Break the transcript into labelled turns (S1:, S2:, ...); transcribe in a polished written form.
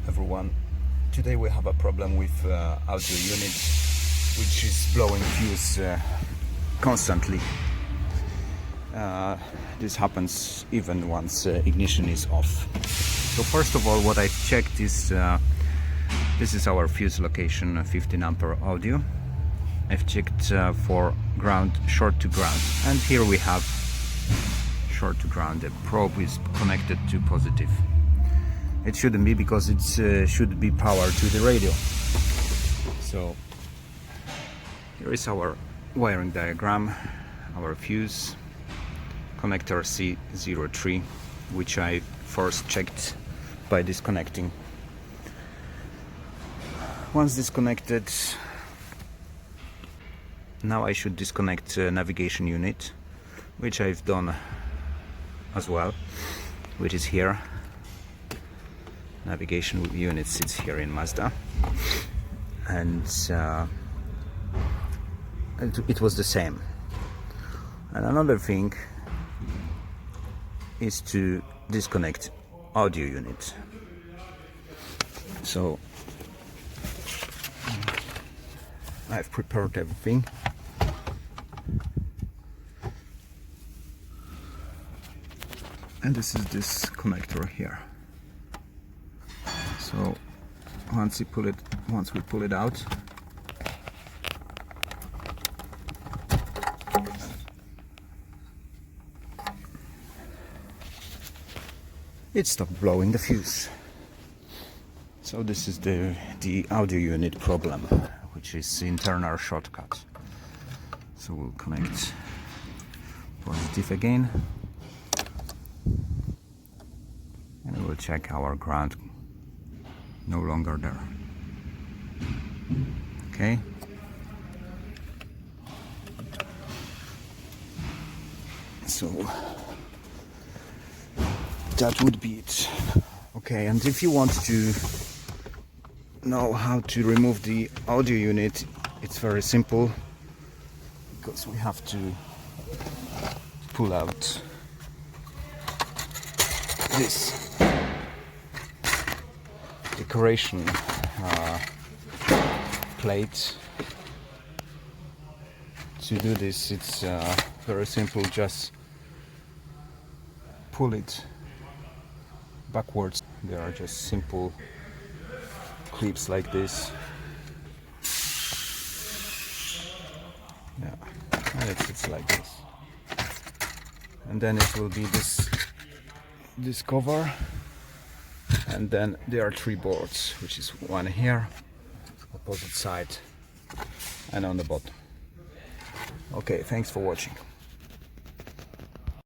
S1: everyone. Today we have a problem with audio unit which is blowing fuse constantly. This happens even once ignition is off. So first of all, what I've checked is this is our fuse location, 15 ampere audio. I've checked for ground, short to ground, and here we have short to ground. The probe is connected to positive. It shouldn't be, because it should be power to the radio. So here is our wiring diagram, our fuse connector C03, which I first checked by disconnecting. Once disconnected, now I should disconnect navigation unit, which I've done as well, which is here. Navigation unit sits here in Mazda, and it was the same. And another thing is to disconnect audio unit. So I've prepared everything. And this is this connector here. So once we pull it out, it stopped blowing the fuse. So this is the audio unit problem, which is internal shortcut. So we'll connect positive again, and we will check our ground. No longer there. Okay. So that would be it. Okay, and if you want to know how to remove the audio unit, it's very simple, because we have to pull out this decoration plate. To do this, it's very simple. Just pull it backwards. There are just simple clips like this. Yeah, and it's like this. And then it will be this cover. And then there are 3 boards, which is one here, opposite side, and on the bottom. Okay, thanks for watching.